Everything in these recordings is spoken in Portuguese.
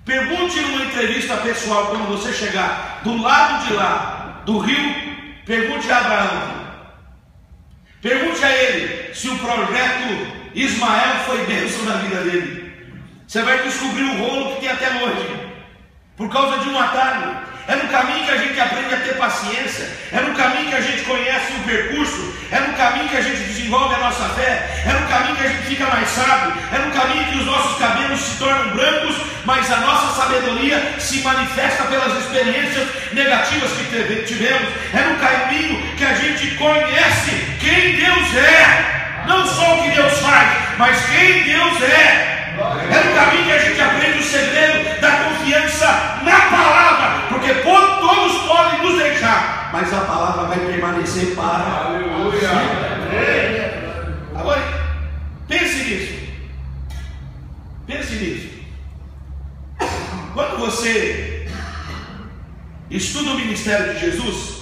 Pergunte numa entrevista pessoal, quando você chegar do lado de lá, do rio, pergunte a Abraão. Pergunte a ele se o projeto Ismael foi bênção na vida dele. Você vai descobrir o rolo que tem até hoje, por causa de um atalho. É no caminho que a gente aprende a ter paciência, é no caminho que a gente conhece o percurso, é no caminho que a gente desenvolve a nossa fé, é no caminho que a gente fica mais sábio, é no caminho que os nossos cabelos se tornam brancos, mas a nossa sabedoria se manifesta pelas experiências negativas que tivemos. É no caminho que a gente conhece quem Deus é, não só o que Deus faz, mas quem Deus é. É no caminho que a gente aprende o segredo da confiança na palavra, porque todos podem nos deixar, mas a palavra vai permanecer para. Aleluia. Agora, pense nisso. Pense nisso. Quando você estuda o ministério de Jesus,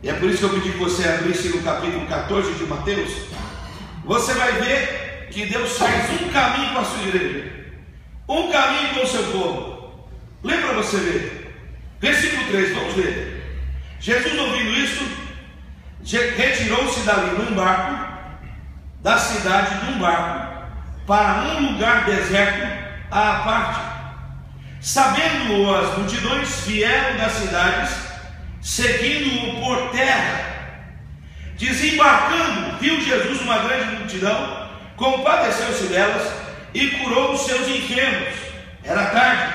e é por isso que eu pedi que você abrisse no capítulo 14 de Mateus, você vai ver que Deus faz um caminho com a sua igreja, um caminho com o seu povo. Lembra você ver? Versículo 3, vamos ver. Jesus, ouvindo isso, retirou-se dali num barco, da cidade num barco, para um lugar deserto à parte. Sabendo-o as multidões, vieram das cidades, seguindo-o por terra. Desembarcando, viu Jesus uma grande multidão, compadeceu-se delas e curou os seus enfermos. Era tarde.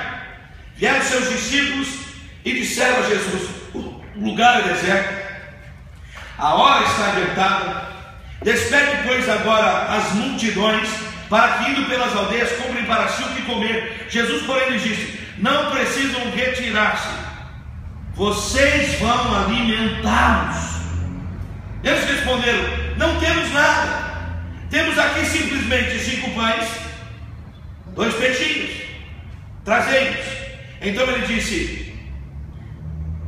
Vieram seus discípulos e disseram a Jesus: o lugar é deserto, a hora está adiantada. Despede, pois, agora as multidões, para que, indo pelas aldeias, comprem para si o que comer. Jesus, porém, lhes disse: não precisam retirar-se, vocês vão alimentá-los. Eles responderam: não temos nada. Temos aqui simplesmente 5 pães, 2 peixinhos, trazei-nos. Então ele disse: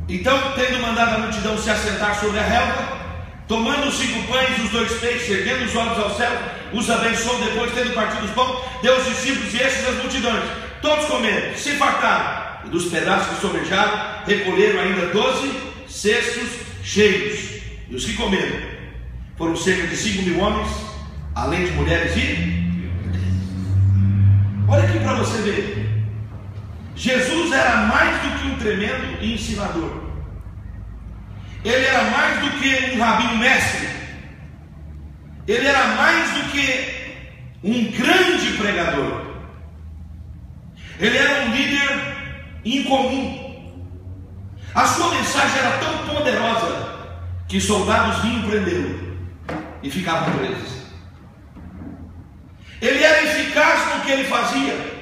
então, tendo mandado a multidão se assentar sobre a relva, tomando os 5 pães e os 2 peixes, erguendo os olhos ao céu, os abençoou. Depois, tendo partido os pães, deu aos discípulos e estes às multidões. Todos comeram, se fartaram, e dos pedaços que sobejaram, recolheram ainda 12 cestos cheios. E os que comeram foram cerca de 5.000 homens, além de mulheres e... Olha aqui para você ver. Jesus era mais do que um tremendo ensinador. Ele era mais do que um rabino mestre. Ele era mais do que um grande pregador. Ele era um líder incomum. A sua mensagem era tão poderosa que soldados vinham prendê-lo e ficavam presos. Ele era eficaz no que ele fazia,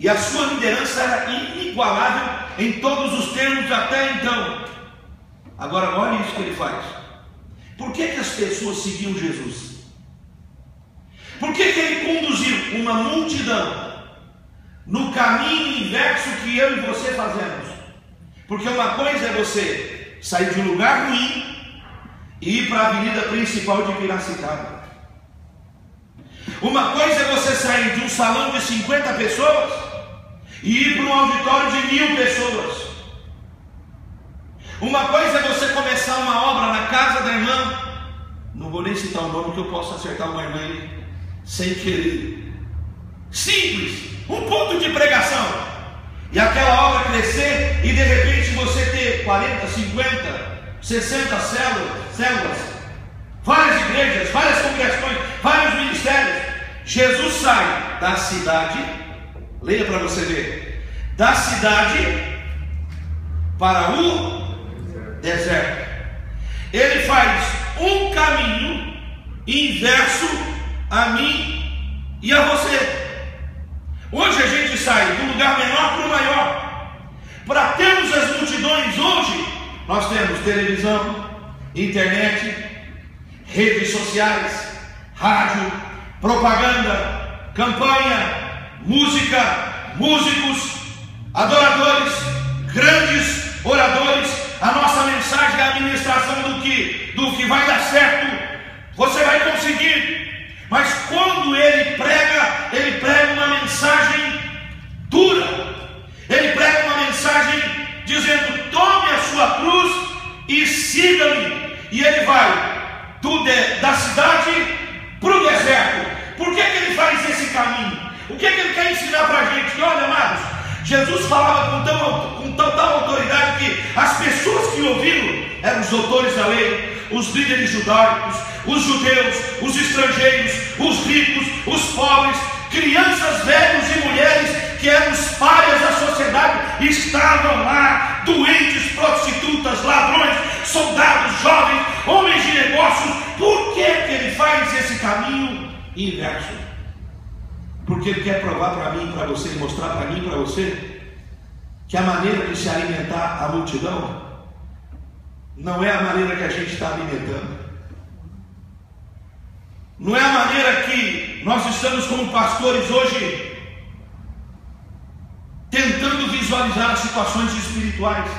e a sua liderança era inigualável em todos os termos até então. Agora, olha isso que ele faz. Por que as pessoas seguiam Jesus? Por que ele conduziu uma multidão no caminho inverso que eu e você fazemos? Porque uma coisa é você sair de um lugar ruim e ir para a avenida principal de Piracicaba. Uma coisa é você sair de um salão de 50 pessoas e ir para um auditório de 1.000 pessoas. Uma coisa é você começar uma obra na casa da irmã, não vou nem citar o nome que eu posso acertar uma irmã aí sem querer. Simples, um ponto de pregação, e aquela obra crescer, e de repente você ter 40, 50, 60 células, várias igrejas, várias congregações, vários ministérios. Jesus sai da cidade, leia para você ver, da cidade para o deserto. Ele faz um caminho inverso a mim e a você. Hoje a gente sai do lugar menor para o maior. Para termos as multidões hoje, nós temos televisão, internet, redes sociais, rádio, propaganda, campanha, música, músicos, adoradores, grandes oradores. A nossa mensagem é a administração do que vai dar certo. Você vai conseguir. Mas quando ele prega uma mensagem dura, ele vai da cidade para o deserto. Por que ele faz esse caminho? O que ele quer ensinar para a gente? Olha, amados, Jesus falava com tal autoridade que as pessoas que ouviram eram os doutores da lei, os líderes judaicos, os judeus, os estrangeiros, os ricos, os pobres, crianças, velhos e mulheres que eram os párias da sociedade, estavam lá, doentes, prostitutas, ladrões, soldados, jovens, homens de negócios. Por que ele faz esse caminho inverso? Porque ele quer provar para mim, para você, mostrar para mim, para você, que a maneira de se alimentar a multidão não é a maneira que a gente está alimentando. Não é a maneira que nós estamos como pastores hoje tentando visualizar as situações espirituais.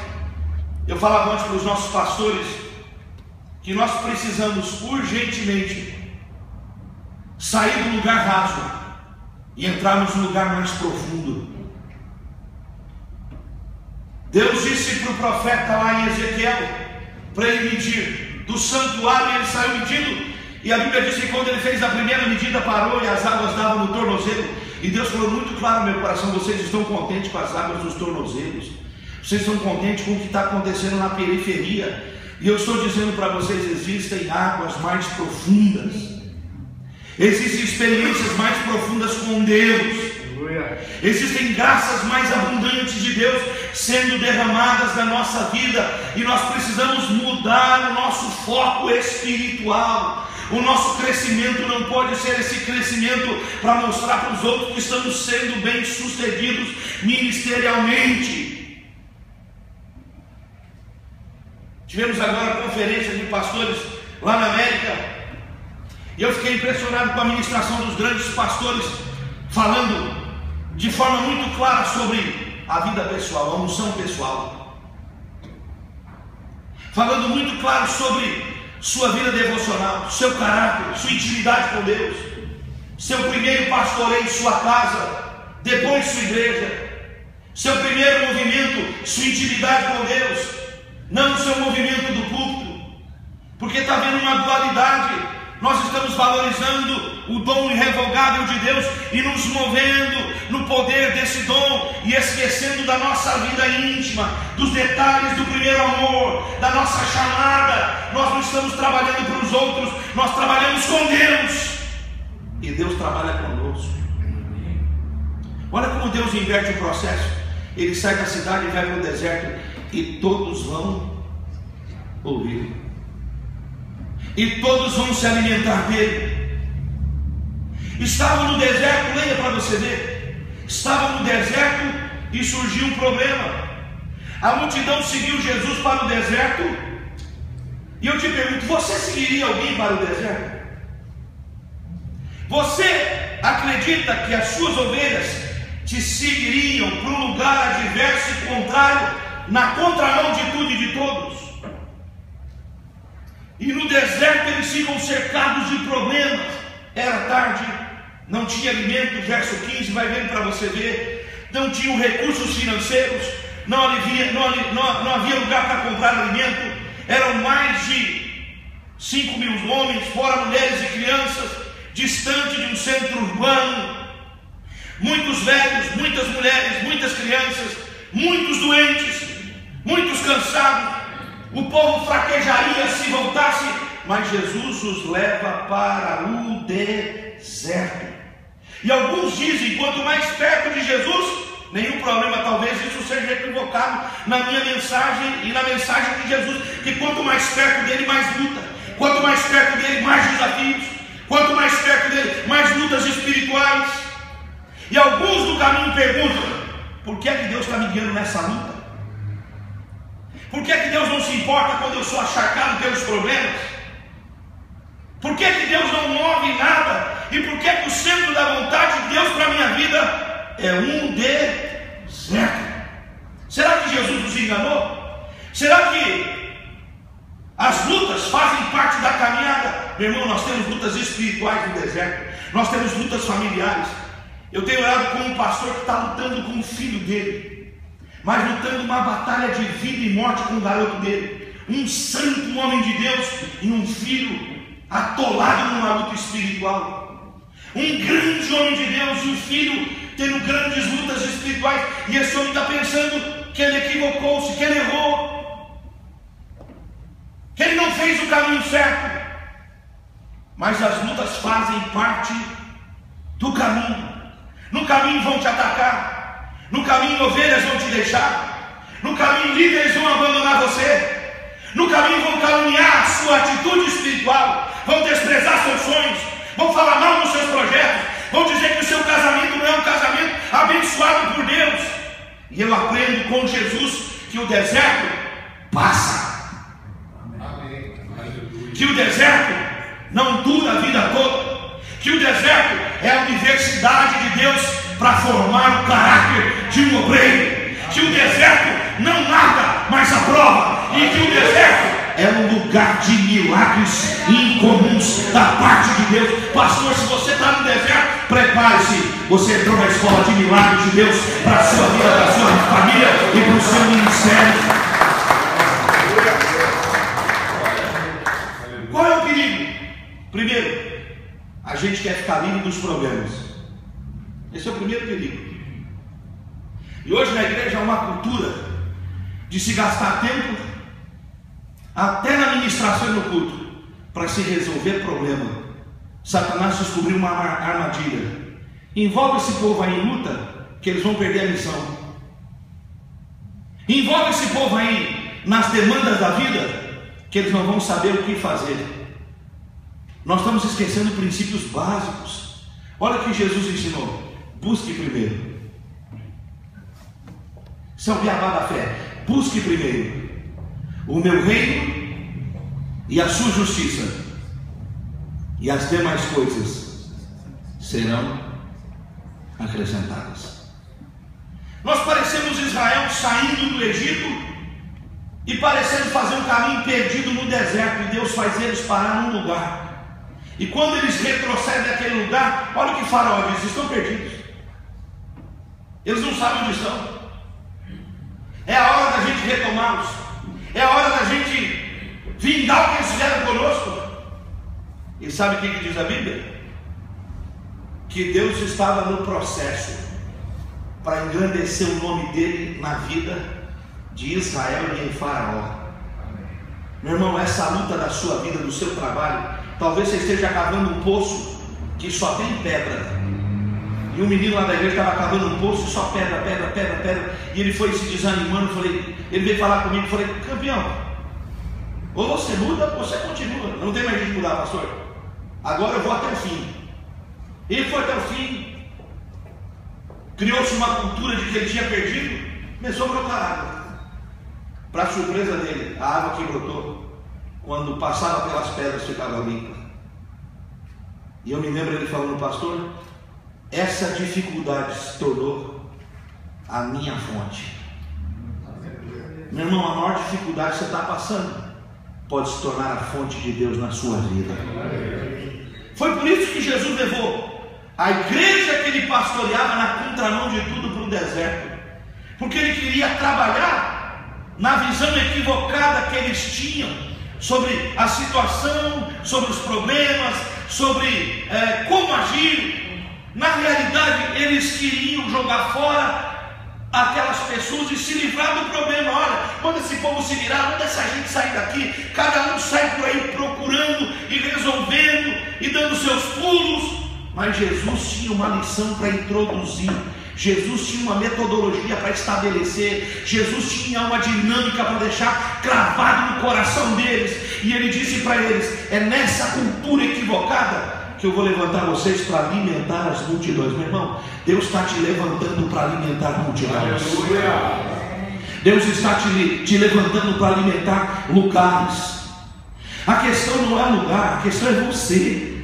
Eu falava antes para os nossos pastores que nós precisamos urgentemente sair do lugar raso e entrarmos no lugar mais profundo. Deus disse para o profeta lá em Ezequiel para ele medir do santuário, e ele saiu medindo, e a Bíblia diz que quando ele fez a primeira medida parou e as águas davam no tornozelo, e Deus falou muito claro no meu coração: vocês estão contentes com as águas dos tornozelos, vocês estão contentes com o que está acontecendo na periferia, e eu estou dizendo para vocês, existem águas mais profundas, existem experiências mais profundas com Deus, existem graças mais abundantes de Deus sendo derramadas na nossa vida, e nós precisamos mudar o nosso foco espiritual. O nosso crescimento não pode ser esse crescimento para mostrar para os outros que estamos sendo bem sucedidos ministerialmente. Tivemos agora a conferência de pastores lá na América, e eu fiquei impressionado com a ministração dos grandes pastores, falando de forma muito clara sobre a vida pessoal, a unção pessoal, falando muito claro sobre sua vida devocional, seu caráter, sua intimidade com Deus, seu primeiro pastoreio, sua casa, depois sua igreja, seu primeiro movimento, sua intimidade com Deus, não o seu movimento do púlpito, porque está havendo uma dualidade. Nós estamos valorizando o dom irrevogável de Deus e nos movendo no poder desse dom e esquecendo da nossa vida íntima, dos detalhes do primeiro amor, da nossa chamada. Nós não estamos trabalhando para os outros, nós trabalhamos com Deus e Deus trabalha conosco. Olha como Deus inverte o processo. Ele sai da cidade e vai para o deserto, e todos vão ouvir, e todos vão se alimentar dele. Estavam no deserto, leia para você ver. Estavam no deserto e surgiu um problema. A multidão seguiu Jesus para o deserto. E eu te pergunto: você seguiria alguém para o deserto? Você acredita que as suas ovelhas te seguiriam para um lugar adverso e contrário, na contramão de tudo e de todos? E no deserto eles ficam cercados de problemas. Era tarde, não tinha alimento, verso 15, vai vendo para você ver. Não tinham recursos financeiros, não havia lugar para comprar alimento. Eram mais de 5.000 homens, fora mulheres e crianças, distante de um centro urbano. Muitos velhos, muitas mulheres, muitas crianças, muitos doentes, muitos cansados. O povo fraquejaria se voltasse, mas Jesus os leva para o deserto. E alguns dizem: quanto mais perto de Jesus, nenhum problema, talvez isso seja equivocado na minha mensagem e na mensagem de Jesus, que quanto mais perto dele, mais luta, quanto mais perto dele, mais desafios, quanto mais perto dele, mais lutas espirituais. E alguns do caminho perguntam: por que é que Deus está me guiando nessa luta? Por que é que Deus não se importa quando eu sou acharcado pelos problemas? Por que é que Deus não move nada? E por que é que o centro da vontade de Deus para a minha vida é um deserto? Será que Jesus nos enganou? Será que as lutas fazem parte da caminhada? Meu irmão, nós temos lutas espirituais no deserto, nós temos lutas familiares. Eu tenho orado com um pastor que está lutando com o filho dele, mas lutando uma batalha de vida e morte com o garoto dele. um santo, um homem de Deus, e um filho atolado numa luta espiritual. Um grande homem de Deus e um filho tendo grandes lutas espirituais, e esse homem está pensando que ele equivocou-se, que ele errou, que ele não fez o caminho certo. Mas as lutas fazem parte do caminho. No caminho vão te atacar, no caminho ovelhas vão te deixar, no caminho líderes vão abandonar você, no caminho vão caluniar a sua atitude espiritual, vão desprezar seus sonhos, vão falar mal nos seus projetos, vão dizer que o seu casamento não é um casamento abençoado por Deus. E eu aprendo com Jesus que o deserto passa, que o deserto não dura a vida toda, que o deserto é a universidade de Deus para formar o caráter de um obreiro, que o deserto não mata, mas aprova, e que o deserto é um lugar de milagres incomuns da parte de Deus. Pastor, se você está no deserto, prepare-se, você entrou na escola de milagres de Deus para a sua vida, para a sua família e para o seu ministério. Qual é o perigo? Primeiro, a gente quer ficar livre dos problemas. Esse é o primeiro perigo. E hoje na igreja há uma cultura de se gastar tempo até na ministração e no culto para se resolver problema. Satanás descobriu uma armadilha. Envolve esse povo aí em luta, que eles vão perder a missão. Envolve esse povo aí nas demandas da vida, que eles não vão saber o que fazer. Nós estamos esquecendo princípios básicos. Olha o que Jesus ensinou: busque primeiro. Isso é o beabá da fé. Busque primeiro o meu reino e a sua justiça, e as demais coisas serão acrescentadas. Nós parecemos Israel saindo do Egito e parecendo fazer um caminho perdido no deserto, e Deus faz eles parar num lugar. E quando eles retrocedem daquele lugar, olha o que Faraó diz: estão perdidos. Eles não sabem onde estão. É a hora da gente retomá-los. É a hora da gente vingar o que eles fizeram conosco. E sabe o que diz a Bíblia? Que Deus estava no processo para engrandecer o nome dele na vida de Israel e em Faraó. Meu irmão, essa luta da sua vida, do seu trabalho, talvez você esteja cavando um poço que só tem pedra. E um menino lá da igreja estava cavando um poço e só pedra, pedra, pedra, pedra. E ele foi se desanimando. Ele veio falar comigo e falei: campeão, ou você muda ou você continua. Não tem mais jeito de mudar, pastor. Agora eu vou até o fim. Ele foi até o fim. Criou-se uma cultura de que ele tinha perdido. Começou a brotar água. Para a surpresa dele, a água que brotou, quando passava pelas pedras, ficava limpa. E eu me lembro ele falando: pastor, essa dificuldade se tornou a minha fonte. Meu irmão, a maior dificuldade que você está passando pode se tornar a fonte de Deus na sua vida. Foi por isso que Jesus levou a igreja que ele pastoreava na contramão de tudo para o deserto, porque ele queria trabalhar na visão equivocada que eles tinham sobre a situação, sobre os problemas, sobre como agir. Na realidade, eles queriam jogar fora aquelas pessoas e se livrar do problema. Olha, manda esse povo se virar, manda essa gente sair daqui. Cada um sai por aí procurando e resolvendo e dando seus pulos. Mas Jesus tinha uma lição para introduzir. Jesus tinha uma metodologia para estabelecer. Jesus tinha uma dinâmica para deixar cravado no coração deles. E ele disse para eles: é nessa cultura equivocada que eu vou levantar vocês para alimentar as multidões. Meu irmão, Deus está te levantando para alimentar multidões. Aleluia. Deus está te levantando para alimentar lugares. A questão não é lugar, a questão é você.